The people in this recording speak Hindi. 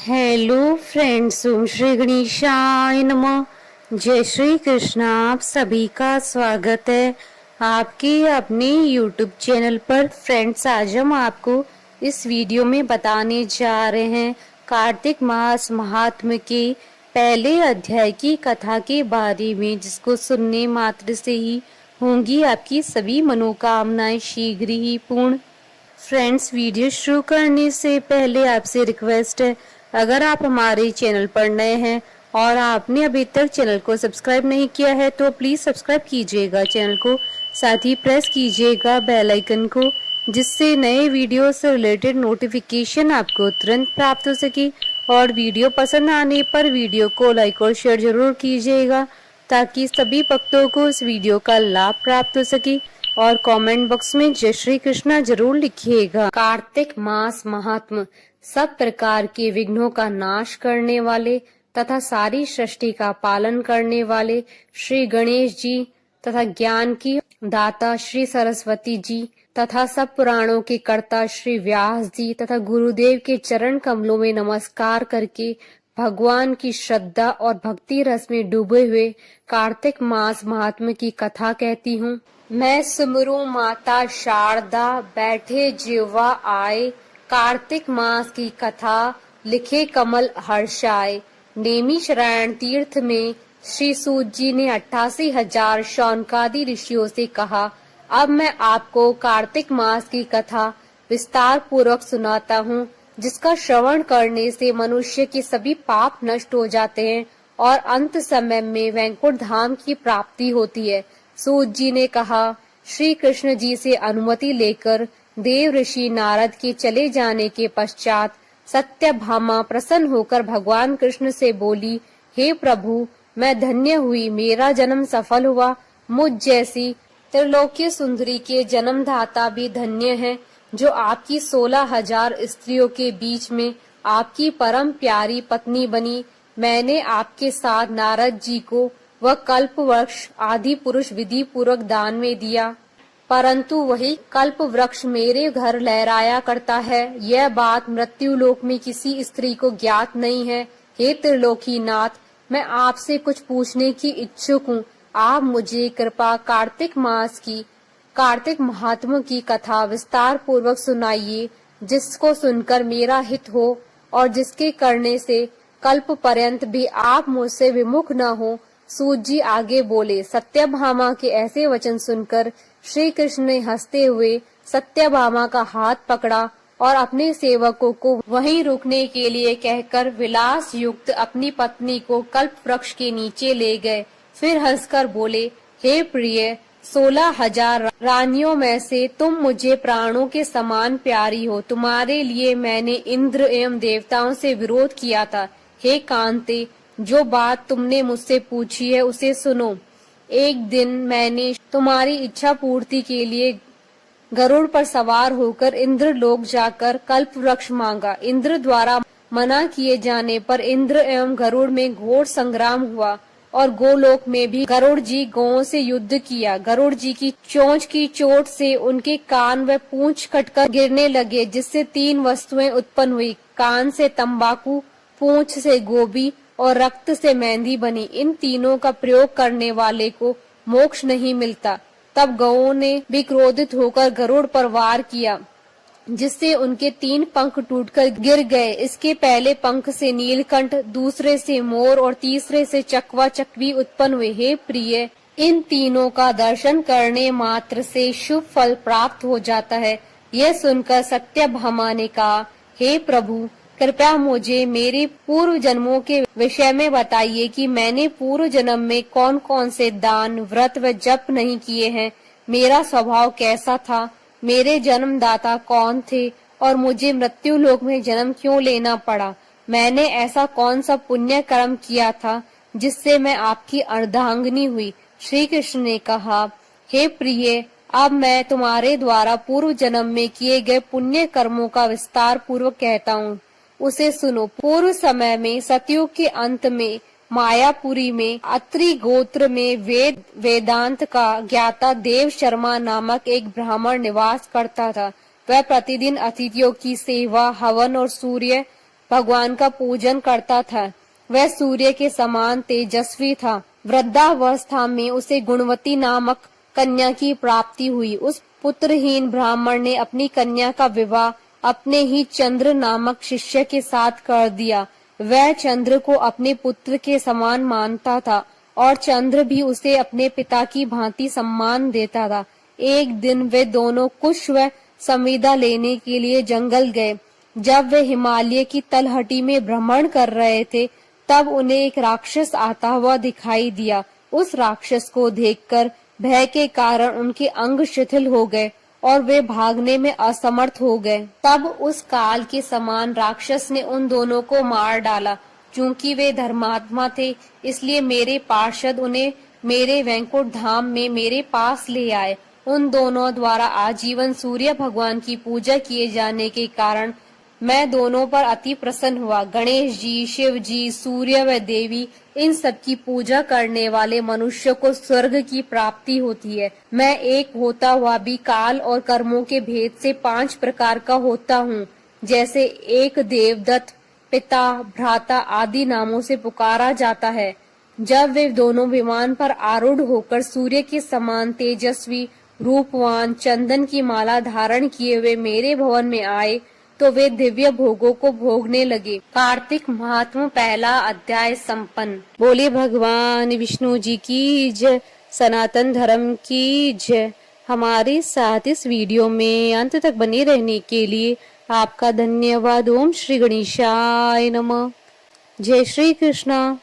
हेलो फ्रेंड्स, ओम श्री गणेशाय नमः। जय श्री कृष्ण। आप सभी का स्वागत है आपके अपने यूट्यूब चैनल पर। फ्रेंड्स, आज हम आपको इस वीडियो में बताने जा रहे हैं कार्तिक मास महात्म्य के पहले अध्याय की कथा के बारे में, जिसको सुनने मात्र से ही होंगी आपकी सभी मनोकामनाएं शीघ्र ही पूर्ण। फ्रेंड्स, वीडियो शुरू करने से पहले आपसे रिक्वेस्ट है, अगर आप हमारे चैनल पर नए हैं और आपने अभी तक चैनल को सब्सक्राइब नहीं किया है तो प्लीज सब्सक्राइब कीजिएगा चैनल को, साथ ही प्रेस कीजिएगा बेल आइकन को, जिससे नए वीडियो से रिलेटेड नोटिफिकेशन आपको तुरंत प्राप्त हो सके। और वीडियो पसंद आने पर वीडियो को लाइक और शेयर जरूर कीजिएगा, ताकि सभी भक्तों को इस वीडियो का लाभ प्राप्त हो सके। और कमेंट बॉक्स में जय श्री कृष्णा जरूर लिखिएगा। कार्तिक मास महात्म्य। सब प्रकार के विघ्नों का नाश करने वाले तथा सारी सृष्टि का पालन करने वाले श्री गणेश जी तथा ज्ञान की दाता श्री सरस्वती जी तथा सब पुराणों के कर्ता श्री व्यास जी तथा गुरुदेव के चरण कमलों में नमस्कार करके भगवान की श्रद्धा और भक्ति रस में डूबे हुए कार्तिक मास महात्म्य की कथा कहती हूँ। मैं सुमरू माता शारदा, बैठे जिह्वा आए, कार्तिक मास की कथा लिखे कमल हर्षाए। नेमी शरण तीर्थ में श्री सूत जी ने 88,000 शौनकादि ऋषियों से कहा, अब मैं आपको कार्तिक मास की कथा विस्तार पूर्वक सुनाता हूँ, जिसका श्रवण करने से मनुष्य के सभी पाप नष्ट हो जाते हैं और अंत समय में वैकुंठ धाम की प्राप्ति होती है। सूत जी ने कहा, श्री कृष्ण जी से अनुमति लेकर देव ऋषि नारद के चले जाने के पश्चात सत्यभामा प्रसन्न होकर भगवान कृष्ण से बोली, हे प्रभु, मैं धन्य हुई, मेरा जन्म सफल हुआ। मुझ जैसी त्रिलोकीय सुंदरी के जन्मदाता भी धन्य है, जो आपकी 16,000 स्त्रियों के बीच में आपकी परम प्यारी पत्नी बनी। मैंने आपके साथ नारद जी को वह कल्प वृक्ष आदि पुरुष विधि पूर्वक दान में दिया, परंतु वही कल्प वृक्ष मेरे घर लहराया करता है। यह बात मृत्युलोक में किसी स्त्री को ज्ञात नहीं है। हे त्रिलोकीनाथ, मैं आपसे कुछ पूछने की इच्छुक हूँ। आप मुझे कृपा कार्तिक मास की कार्तिक महात्म्य की कथा विस्तार पूर्वक सुनाइए, जिसको सुनकर मेरा हित हो और जिसके करने से कल्प पर्यंत भी आप मुझसे विमुख न हो। सूत जी आगे बोले। सत्यभामा के ऐसे वचन सुनकर श्री कृष्ण ने हंसते हुए सत्यभामा का हाथ पकड़ा और अपने सेवकों को वहीं रुकने के लिए कहकर विलास युक्त अपनी पत्नी को कल्प वृक्ष के नीचे ले गए। फिर हंसकर बोले, हे प्रिय, 16,000 रानियों में से तुम मुझे प्राणों के समान प्यारी हो। तुम्हारे लिए मैंने इंद्र एवं देवताओं से विरोध किया था। हे कांते, जो बात तुमने मुझसे पूछी है उसे सुनो। एक दिन मैंने तुम्हारी इच्छा पूर्ति के लिए गरुड़ पर सवार होकर इंद्र लोक जाकर कल्प वृक्ष मांगा। इंद्र द्वारा मना किए जाने पर इंद्र एवं गरुड़ में घोर संग्राम हुआ और गोलोक में भी गरुड़ जी गौओं से युद्ध किया। गरुड़ जी की चोंच की चोट से उनके कान व पूंछ कटकर गिरने लगे, जिससे 3 वस्तुएं उत्पन्न हुई। कान से तंबाकू, पूंछ से गोभी और रक्त से मेहंदी बनी। इन तीनों का प्रयोग करने वाले को मोक्ष नहीं मिलता। तब गौओं ने भी क्रोधित होकर गरुड़ पर वार किया, जिससे उनके 3 पंख टूटकर गिर गए। इसके पहले पंख से नीलकंठ, दूसरे से मोर और तीसरे से चकवा चकवी उत्पन्न हुए। हे प्रिय, इन तीनों का दर्शन करने मात्र से शुभ फल प्राप्त हो जाता है। यह सुनकर सत्यभामा ने कहा, हे प्रभु, कृपया मुझे मेरे पूर्व जन्मों के विषय में बताइए कि मैंने पूर्व जन्म में कौन कौन से दान, व्रत व जप नहीं किए हैं। मेरा स्वभाव कैसा था, मेरे जन्मदाता कौन थे और मुझे मृत्यु लोक में जन्म क्यों लेना पड़ा। मैंने ऐसा कौन सा पुण्य कर्म किया था जिससे मैं आपकी अर्धांगिनी हुई। श्री कृष्ण ने कहा, हे प्रिय, अब मैं तुम्हारे द्वारा पूर्व जन्म में किए गए पुण्य कर्मों का विस्तार पूर्वक कहता हूँ, उसे सुनो। पूर्व समय में सतयुग के अंत में मायापुरी में अत्रि गोत्र में वेदांत का ज्ञाता देव शर्मा नामक एक ब्राह्मण निवास करता था। वह प्रतिदिन अतिथियों की सेवा, हवन और सूर्य भगवान का पूजन करता था। वह सूर्य के समान तेजस्वी था। वृद्धावस्था में उसे गुणवती नामक कन्या की प्राप्ति हुई। उस पुत्रहीन ब्राह्मण ने अपनी कन्या का विवाह अपने ही चंद्र नामक शिष्य के साथ कर दिया। वह चंद्र को अपने पुत्र के समान मानता था और चंद्र भी उसे अपने पिता की भांति सम्मान देता था। एक दिन वे दोनों कुश व संविदा लेने के लिए जंगल गए। जब वे हिमालय की तलहटी में भ्रमण कर रहे थे, तब उन्हें एक राक्षस आता हुआ दिखाई दिया। उस राक्षस को देखकर भय के कारण उनके अंग शिथिल हो गए और वे भागने में असमर्थ हो गए। तब उस काल के समान राक्षस ने उन दोनों को मार डाला। चूंकि वे धर्मात्मा थे, इसलिए मेरे पार्षद उन्हें मेरे वैकुंठ धाम में मेरे पास ले आए। उन दोनों द्वारा आजीवन सूर्य भगवान की पूजा किए जाने के कारण मैं दोनों पर अति प्रसन्न हुआ। गणेश जी, शिव जी, सूर्य व देवी, इन सब की पूजा करने वाले मनुष्य को स्वर्ग की प्राप्ति होती है। मैं एक होता हुआ भी काल और कर्मों के भेद से 5 प्रकार का होता हूँ। जैसे एक देवदत्त, पिता, भ्राता आदि नामों से पुकारा जाता है। जब वे दोनों विमान पर आरूढ़ होकर सूर्य के समान तेजस्वी, रूपवान, चंदन की माला धारण किए हुए मेरे भवन में आए, तो वे दिव्य भोगों को भोगने लगे। कार्तिक महात्मा पहला अध्याय संपन्न। बोले भगवान विष्णु जी की जय, सनातन धर्म की जय। हमारे साथ इस वीडियो में अंत तक बने रहने के लिए आपका धन्यवाद। ओम श्री गणेशाय नमः। जय श्री कृष्णा।